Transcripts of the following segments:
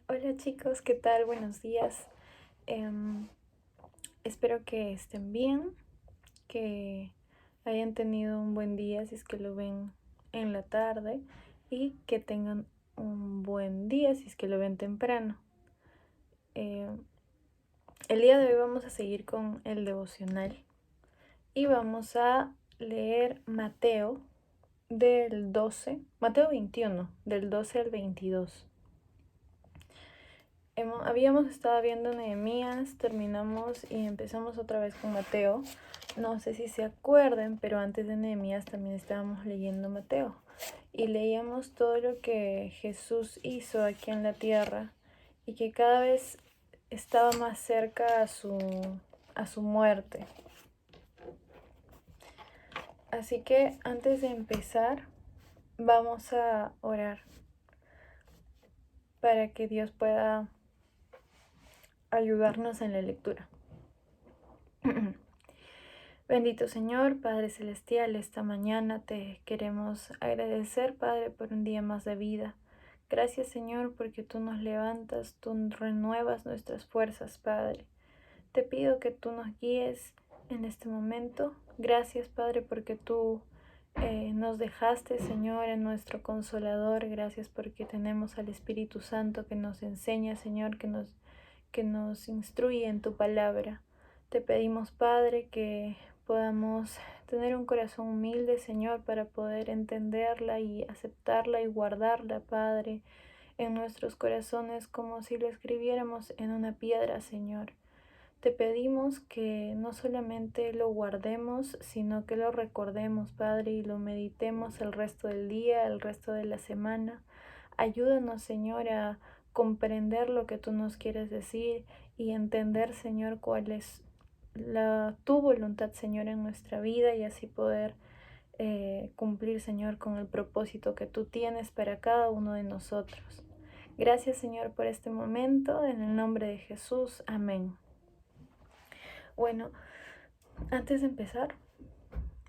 Hola chicos, ¿qué tal? Buenos días. Em, Espero que estén bien, que hayan tenido un buen día si es que lo ven en la tarde y que tengan un buen día si es que lo ven temprano. Em, el día de hoy vamos a seguir con el devocional y vamos a leer Mateo 21, del 12 al 22. Habíamos estado viendo Nehemías, terminamos y empezamos otra vez con Mateo. No sé si se acuerden, pero antes de Nehemías también estábamos leyendo Mateo. Y leíamos todo lo que Jesús hizo aquí en la tierra y que cada vez estaba más cerca a su muerte. Así que antes de empezar, vamos a orar para que Dios pueda ayudarnos en la lectura. Bendito Señor, Padre Celestial, esta mañana te queremos agradecer, Padre, por un día más de vida. Gracias, Señor, porque tú nos levantas, tú renuevas nuestras fuerzas, Padre. Te pido que tú nos guíes en este momento. Gracias, Padre, porque tú nos dejaste, Señor, en nuestro Consolador. Gracias porque tenemos al Espíritu Santo que nos enseña, Señor, que nos instruye en tu palabra. Te pedimos, Padre, que podamos tener un corazón humilde, Señor, para poder entenderla y aceptarla y guardarla, Padre, en nuestros corazones como si lo escribiéramos en una piedra, Señor. Te pedimos que no solamente lo guardemos, sino que lo recordemos, Padre, y lo meditemos el resto del día, el resto de la semana. Ayúdanos, Señor, a comprender lo que tú nos quieres decir y entender, Señor, cuál es tu voluntad, Señor, en nuestra vida y así poder cumplir, Señor, con el propósito que tú tienes para cada uno de nosotros. Gracias, Señor, por este momento. En el nombre de Jesús. Amén. Bueno, antes de empezar,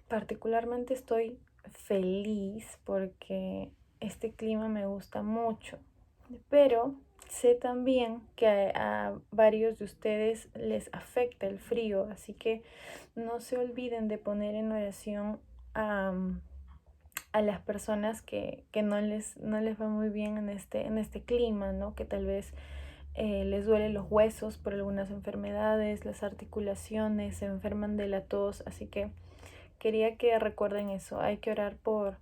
particularmente estoy feliz porque este clima me gusta mucho, pero sé también que a varios de ustedes les afecta el frío, así que no se olviden de poner en oración a las personas que no les va muy bien en este clima, ¿no? Que tal vez les duelen los huesos por algunas enfermedades, las articulaciones, se enferman de la tos, así que quería que recuerden eso. Hay que orar por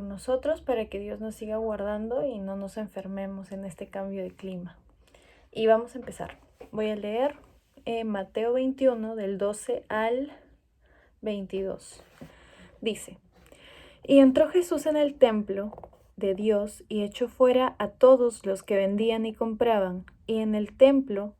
nosotros para que Dios nos siga guardando y no nos enfermemos en este cambio de clima. Y vamos a empezar. Voy a leer Mateo 21 del 12 al 22. Dice: Y entró Jesús en el templo de Dios y echó fuera a todos los que vendían y compraban, y en el templo,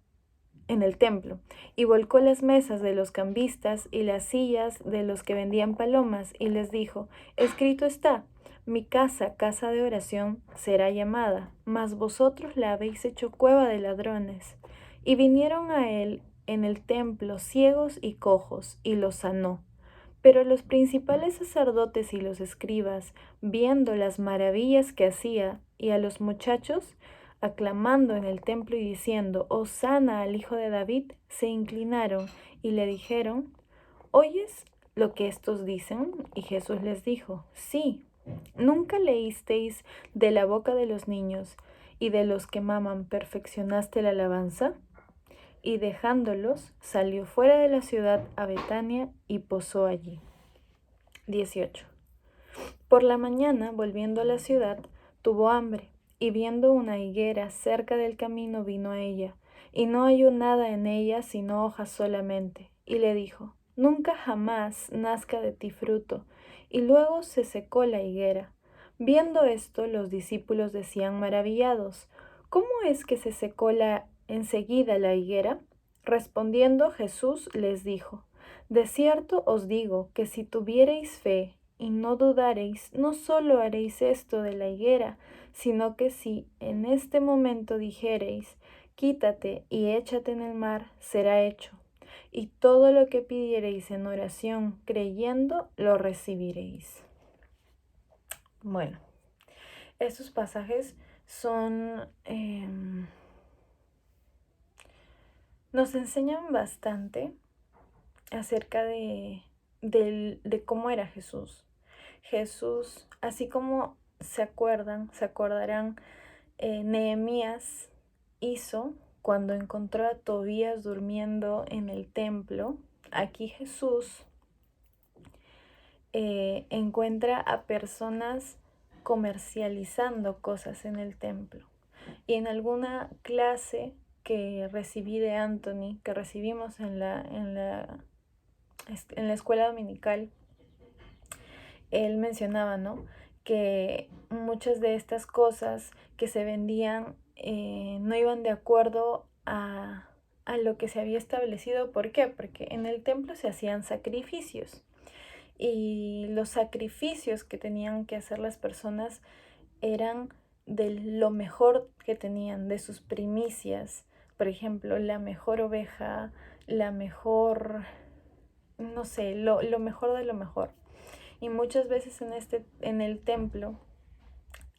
y volcó las mesas de los cambistas y las sillas de los que vendían palomas, y les dijo: Escrito está, mi casa, casa de oración, será llamada, mas vosotros la habéis hecho cueva de ladrones. Y vinieron a él en el templo ciegos y cojos, y los sanó. Pero los principales sacerdotes y los escribas, viendo las maravillas que hacía, y a los muchachos, aclamando en el templo y diciendo: Hosana al Hijo de David, se inclinaron y le dijeron: ¿Oyes lo que estos dicen? Y Jesús les dijo: Sí. ¿Nunca leísteis de la boca de los niños y de los que maman perfeccionaste la alabanza? Y dejándolos, salió fuera de la ciudad a Betania y posó allí. 18. Por la mañana, volviendo a la ciudad, tuvo hambre, y viendo una higuera cerca del camino vino a ella, y no halló nada en ella sino hojas solamente, y le dijo: Nunca jamás nazca de ti fruto. Y luego se secó la higuera. Viendo esto, los discípulos decían maravillados: ¿Cómo es que se secó enseguida la higuera? Respondiendo Jesús les dijo: De cierto os digo que si tuviereis fe y no dudareis, no solo haréis esto de la higuera, sino que si en este momento dijereis: Quítate y échate en el mar, será hecho. Y todo lo que pidiereis en oración, creyendo, lo recibiréis. Bueno, estos pasajes son, nos enseñan bastante acerca de cómo era Jesús. Jesús, así como se acordarán, Nehemías hizo cuando encontró a Tobías durmiendo en el templo. Aquí Jesús encuentra a personas comercializando cosas en el templo. Y en alguna clase que recibí de Anthony, que recibimos en la escuela dominical, él mencionaba, ¿no?, que muchas de estas cosas que se vendían no iban de acuerdo a lo que se había establecido. ¿Por qué? Porque en el templo se hacían sacrificios y los sacrificios que tenían que hacer las personas eran de lo mejor que tenían, de sus primicias. Por ejemplo, la mejor oveja, la mejor, no sé, lo mejor de lo mejor. Y muchas veces en el templo,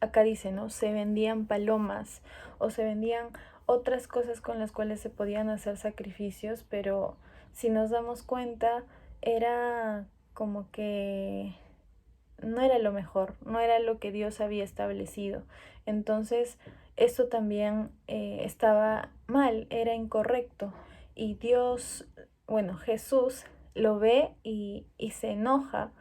acá dice, ¿no?, se vendían palomas o se vendían otras cosas con las cuales se podían hacer sacrificios, pero si nos damos cuenta, era como que no era lo mejor, no era lo que Dios había establecido. Entonces, esto también estaba mal, era incorrecto. Y Dios, bueno, Jesús lo ve y se enoja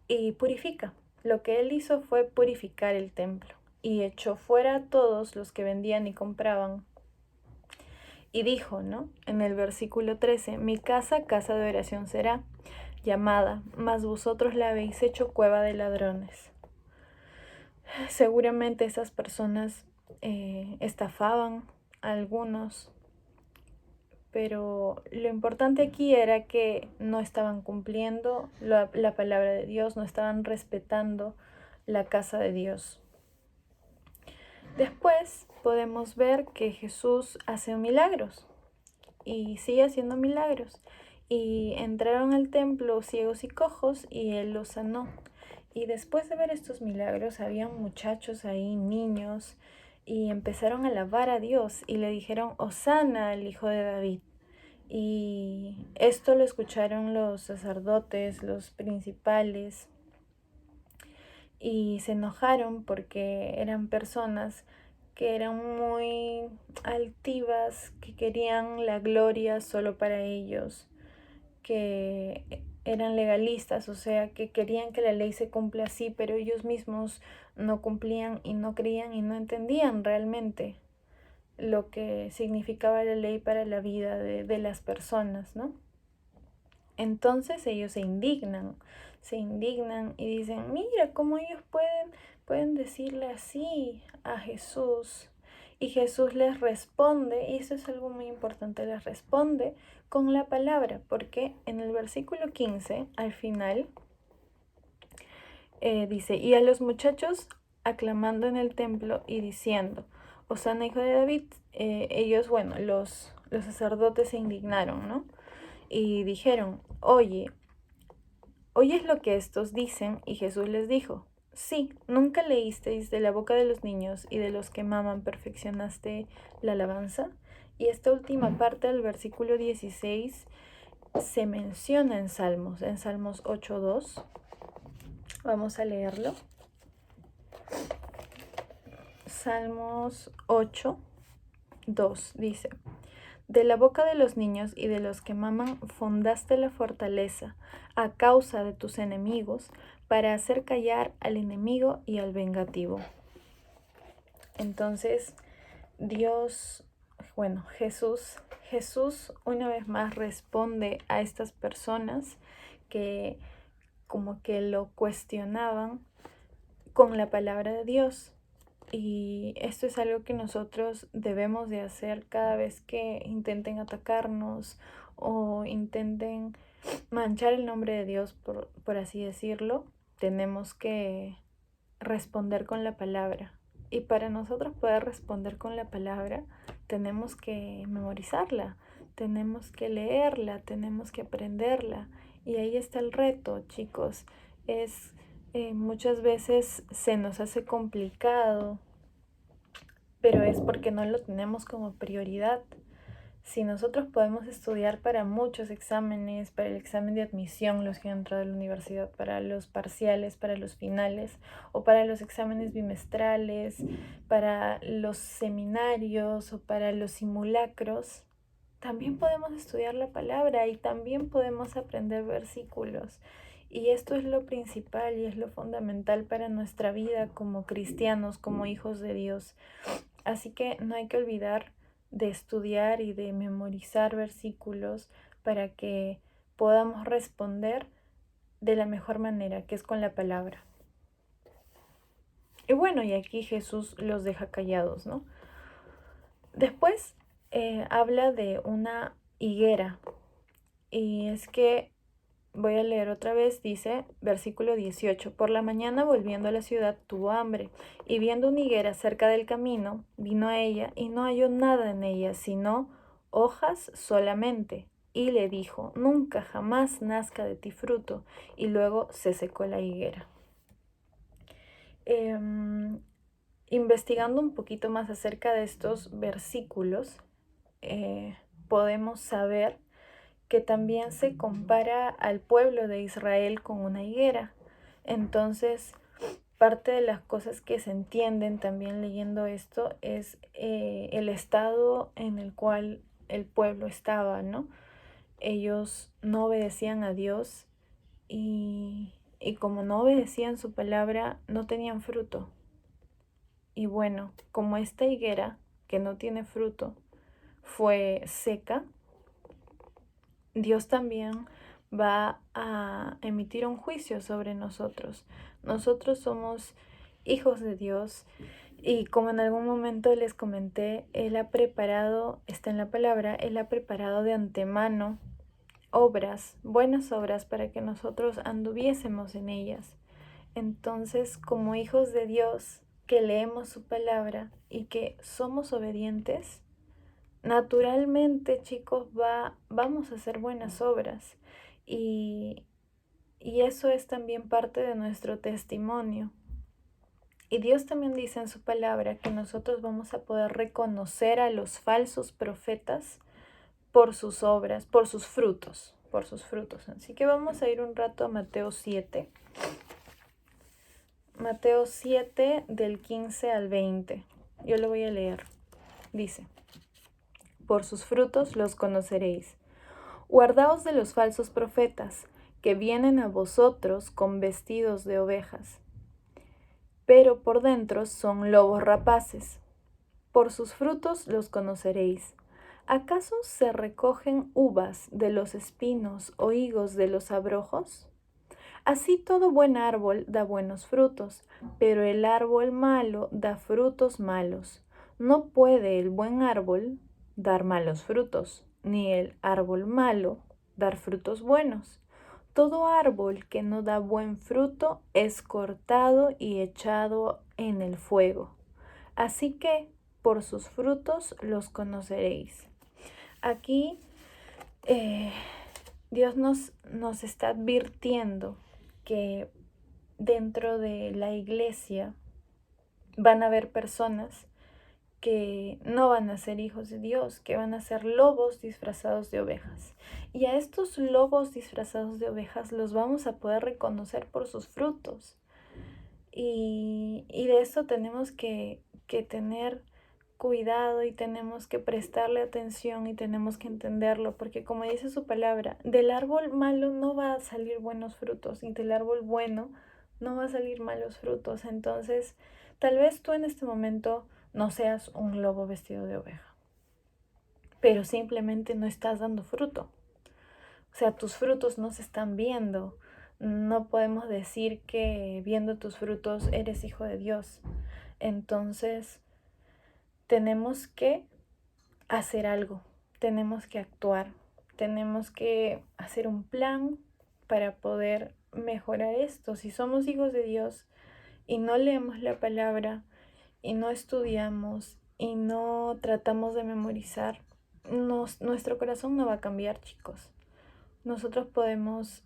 y purifica. Lo que él hizo fue purificar el templo y echó fuera a todos los que vendían y compraban. Y dijo, ¿no?, en el versículo 13, mi casa, casa de oración será llamada, mas vosotros la habéis hecho cueva de ladrones. Seguramente esas personas estafaban a algunos, pero lo importante aquí era que no estaban cumpliendo la palabra de Dios, no estaban respetando la casa de Dios. Después podemos ver que Jesús hace milagros y sigue haciendo milagros. Y entraron al templo ciegos y cojos y él los sanó. Y después de ver estos milagros, había muchachos ahí, niños, y empezaron a alabar a Dios y le dijeron, Hosana al Hijo de David. Y esto lo escucharon los sacerdotes, los principales, y se enojaron porque eran personas que eran muy altivas, que querían la gloria solo para ellos, que eran legalistas, o sea, que querían que la ley se cumpla así, pero ellos mismos no cumplían y no creían y no entendían realmente lo que significaba la ley para la vida de las personas, ¿no? Entonces ellos se indignan y dicen, mira cómo ellos pueden decirle así a Jesús. Y Jesús les responde, y eso es algo muy importante, les responde con la palabra, porque en el versículo 15, al final, dice, y a los muchachos aclamando en el templo y diciendo, Hosana, hijo de David, ellos, bueno, los sacerdotes se indignaron, ¿no? Y dijeron, ¿oyes lo que estos dicen? Y Jesús les dijo, sí, ¿nunca leísteis de la boca de los niños y de los que maman perfeccionaste la alabanza? Y esta última parte del versículo 16 se menciona en Salmos 8:2. Vamos a leerlo. Salmos 8:2 dice, de la boca de los niños y de los que maman fundaste la fortaleza a causa de tus enemigos para hacer callar al enemigo y al vengativo. Entonces, Jesús una vez más responde a estas personas que como que lo cuestionaban con la palabra de Dios. Y esto es algo que nosotros debemos de hacer cada vez que intenten atacarnos o intenten manchar el nombre de Dios, por así decirlo. Tenemos que responder con la palabra. Y para nosotros poder responder con la palabra, tenemos que memorizarla, tenemos que leerla, tenemos que aprenderla. Y ahí está el reto, chicos. Muchas veces se nos hace complicado pero es porque no lo tenemos como prioridad. Si nosotros podemos estudiar para muchos exámenes, para el examen de admisión, los que han entrado a la universidad, para los parciales, para los finales, o para los exámenes bimestrales, para los seminarios o para los simulacros, también podemos estudiar la palabra y también podemos aprender versículos. Y esto es lo principal y es lo fundamental para nuestra vida como cristianos, como hijos de Dios. Así que no hay que olvidar de estudiar y de memorizar versículos para que podamos responder de la mejor manera, que es con la palabra. Y bueno, y aquí Jesús los deja callados, ¿no? Después habla de una higuera. Y es que voy a leer otra vez, dice, versículo 18. Por la mañana, volviendo a la ciudad, tuvo hambre, y viendo una higuera cerca del camino, vino a ella, y no halló nada en ella, sino hojas solamente. Y le dijo, nunca jamás nazca de ti fruto. Y luego se secó la higuera. Investigando un poquito más acerca de estos versículos, podemos saber que también se compara al pueblo de Israel con una higuera. Entonces, parte de las cosas que se entienden también leyendo esto es el estado en el cual el pueblo estaba, ¿no? Ellos no obedecían a Dios y como no obedecían su palabra, no tenían fruto. Y bueno, como esta higuera que no tiene fruto fue seca, Dios también va a emitir un juicio sobre nosotros. Nosotros somos hijos de Dios y como en algún momento les comenté, Él ha preparado, está en la palabra, Él ha preparado de antemano obras, buenas obras para que nosotros anduviésemos en ellas. Entonces, como hijos de Dios, que leemos su palabra y que somos obedientes, naturalmente, chicos, vamos a hacer buenas obras y, y eso es también parte de nuestro testimonio. Y Dios también dice en su palabra que nosotros vamos a poder reconocer a los falsos profetas por sus obras, por sus frutos, por sus frutos. Así que vamos a ir un rato a Mateo 7. Mateo 7 del 15 al 20. Yo lo voy a leer. Dice, por sus frutos los conoceréis. Guardaos de los falsos profetas, que vienen a vosotros con vestidos de ovejas, pero por dentro son lobos rapaces. Por sus frutos los conoceréis. ¿Acaso se recogen uvas de los espinos o higos de los abrojos? Así todo buen árbol da buenos frutos, pero el árbol malo da frutos malos. No puede el buen árbol dar malos frutos, ni el árbol malo dar frutos buenos. Todo árbol que no da buen fruto es cortado y echado en el fuego. Así que por sus frutos los conoceréis. Aquí Dios nos está advirtiendo que dentro de la iglesia van a haber personas que no van a ser hijos de Dios, que van a ser lobos disfrazados de ovejas. Y a estos lobos disfrazados de ovejas los vamos a poder reconocer por sus frutos. Y de eso tenemos que tener cuidado y tenemos que prestarle atención y tenemos que entenderlo, porque como dice su palabra, del árbol malo no va a salir buenos frutos y del árbol bueno no va a salir malos frutos. Entonces, tal vez tú en este momento no seas un lobo vestido de oveja, pero simplemente no estás dando fruto. O sea, tus frutos no se están viendo. No podemos decir que viendo tus frutos eres hijo de Dios. Entonces, tenemos que hacer algo, tenemos que actuar, tenemos que hacer un plan para poder mejorar esto. Si somos hijos de Dios y no leemos la palabra y no estudiamos y no tratamos de memorizar, nuestro corazón no va a cambiar, chicos. Nosotros podemos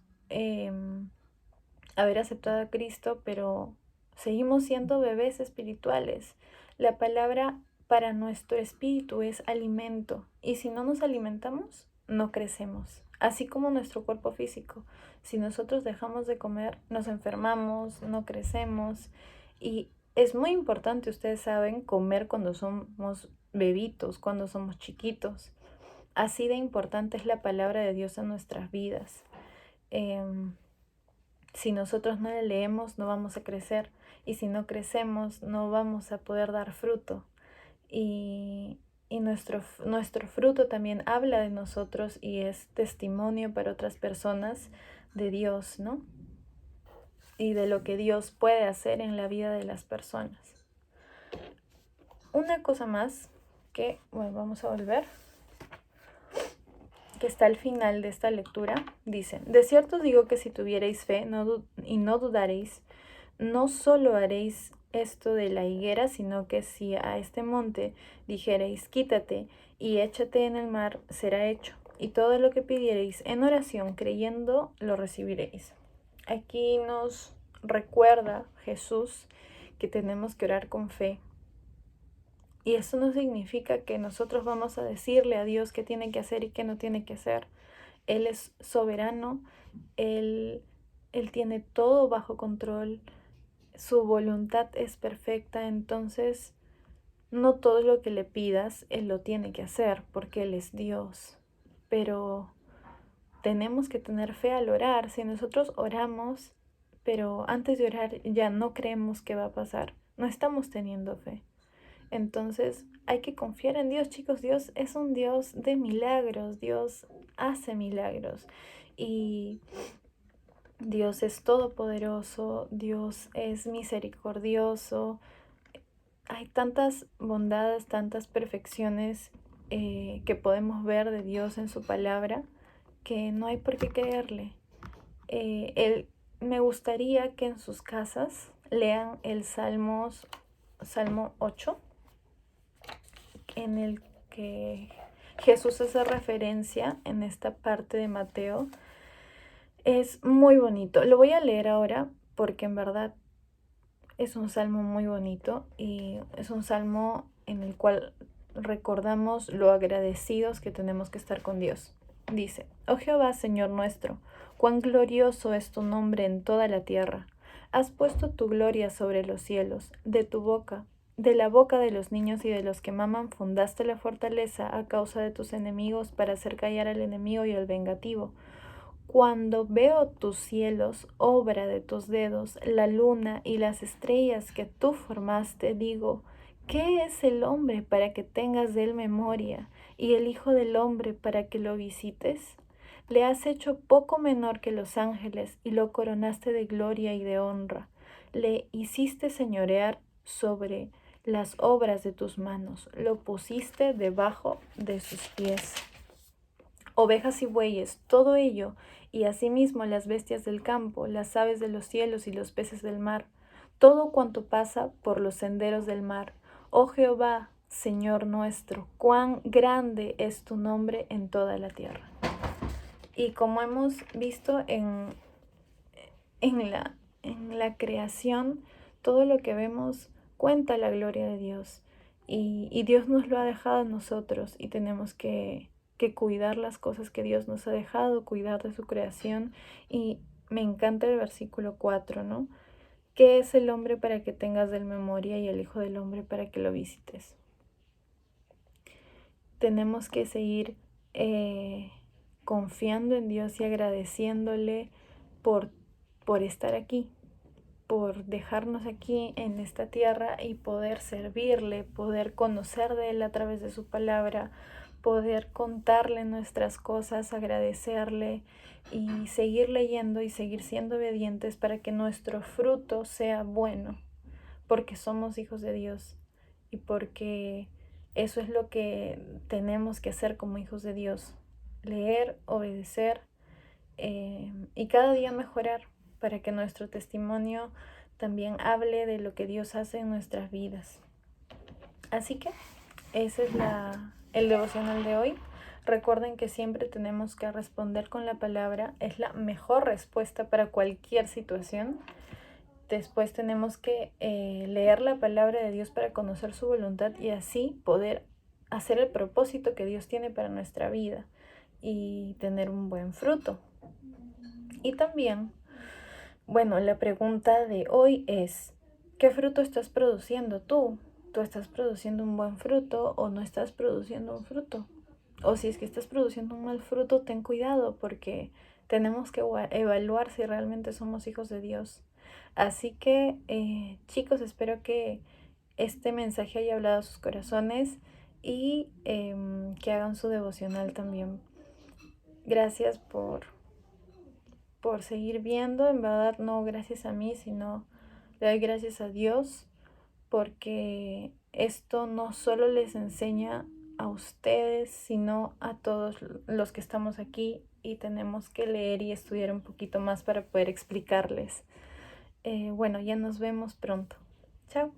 haber aceptado a Cristo, pero seguimos siendo bebés espirituales. La palabra para nuestro espíritu es alimento. Y si no nos alimentamos, no crecemos. Así como nuestro cuerpo físico. Si nosotros dejamos de comer, nos enfermamos, no crecemos. Y es muy importante, ustedes saben, comer cuando somos bebitos, cuando somos chiquitos. Así de importante es la palabra de Dios en nuestras vidas. Si nosotros no la leemos, no vamos a crecer. Y si no crecemos, no vamos a poder dar fruto. Y nuestro fruto también habla de nosotros y es testimonio para otras personas de Dios, ¿no? Y de lo que Dios puede hacer en la vida de las personas. Una cosa más que, bueno, vamos a volver, que está al final de esta lectura, dice: de cierto digo que si tuvierais fe y no dudaréis, no solo haréis esto de la higuera, sino que si a este monte dijereis, quítate y échate en el mar, será hecho. Y todo lo que pidiereis en oración, creyendo, lo recibiréis. Aquí nos recuerda Jesús que tenemos que orar con fe. Y eso no significa que nosotros vamos a decirle a Dios qué tiene que hacer y qué no tiene que hacer. Él es soberano, Él tiene todo bajo control. Su voluntad es perfecta, entonces no todo lo que le pidas, Él lo tiene que hacer, porque Él es Dios. Pero tenemos que tener fe al orar. Si nosotros oramos, pero antes de orar ya no creemos que va a pasar, no estamos teniendo fe. Entonces hay que confiar en Dios, chicos. Dios es un Dios de milagros, Dios hace milagros. Y Dios es todopoderoso, Dios es misericordioso. Hay tantas bondades, tantas perfecciones que podemos ver de Dios en su palabra, que no hay por qué creerle. Me gustaría que en sus casas lean el Salmo 8, en el que Jesús hace referencia en esta parte de Mateo. Es muy bonito. Lo voy a leer ahora porque en verdad es un salmo muy bonito y es un salmo en el cual recordamos lo agradecidos que tenemos que estar con Dios. Dice: oh Jehová, Señor nuestro, cuán glorioso es tu nombre en toda la tierra. Has puesto tu gloria sobre los cielos. De tu boca, de la boca de los niños y de los que maman, fundaste la fortaleza a causa de tus enemigos, para hacer callar al enemigo y al vengativo. Cuando veo tus cielos, obra de tus dedos, la luna y las estrellas que tú formaste, digo, ¿qué es el hombre para que tengas de él memoria, y el hijo del hombre para que lo visites? Le has hecho poco menor que los ángeles y lo coronaste de gloria y de honra. Le hiciste señorear sobre las obras de tus manos, lo pusiste debajo de sus pies. Ovejas y bueyes, todo ello, y asimismo las bestias del campo, las aves de los cielos y los peces del mar, todo cuanto pasa por los senderos del mar. Oh Jehová, Señor nuestro, cuán grande es tu nombre en toda la tierra. Y como hemos visto en la creación, todo lo que vemos cuenta la gloria de Dios. Y Dios nos lo ha dejado a nosotros y tenemos que cuidar las cosas que Dios nos ha dejado, cuidar de su creación. Y me encanta el versículo 4, ¿no? ¿Qué es el hombre para que tengas de él memoria, y el hijo del hombre para que lo visites? Tenemos que seguir confiando en Dios y agradeciéndole por estar aquí, por dejarnos aquí en esta tierra y poder servirle, poder conocer de Él a través de su palabra, poder contarle nuestras cosas, agradecerle y seguir leyendo y seguir siendo obedientes para que nuestro fruto sea bueno, porque somos hijos de Dios y porque eso es lo que tenemos que hacer como hijos de Dios: leer, obedecer y cada día mejorar, para que nuestro testimonio también hable de lo que Dios hace en nuestras vidas. Así que ese es el devocional de hoy. Recuerden que siempre tenemos que responder con la palabra. Es la mejor respuesta para cualquier situación. Después tenemos que leer la palabra de Dios para conocer su voluntad y así poder hacer el propósito que Dios tiene para nuestra vida y tener un buen fruto. Y también, bueno, la pregunta de hoy es, ¿qué fruto estás produciendo tú? ¿Tú estás produciendo un buen fruto o no estás produciendo un fruto? O si es que estás produciendo un mal fruto, ten cuidado porque tenemos que evaluar si realmente somos hijos de Dios. Así que, chicos, espero que este mensaje haya hablado a sus corazones y que hagan su devocional también. Gracias por seguir viendo. En verdad, no gracias a mí, sino le doy gracias a Dios porque esto no solo les enseña a ustedes, sino a todos los que estamos aquí y tenemos que leer y estudiar un poquito más para poder explicarles. Bueno, ya nos vemos pronto. Chao.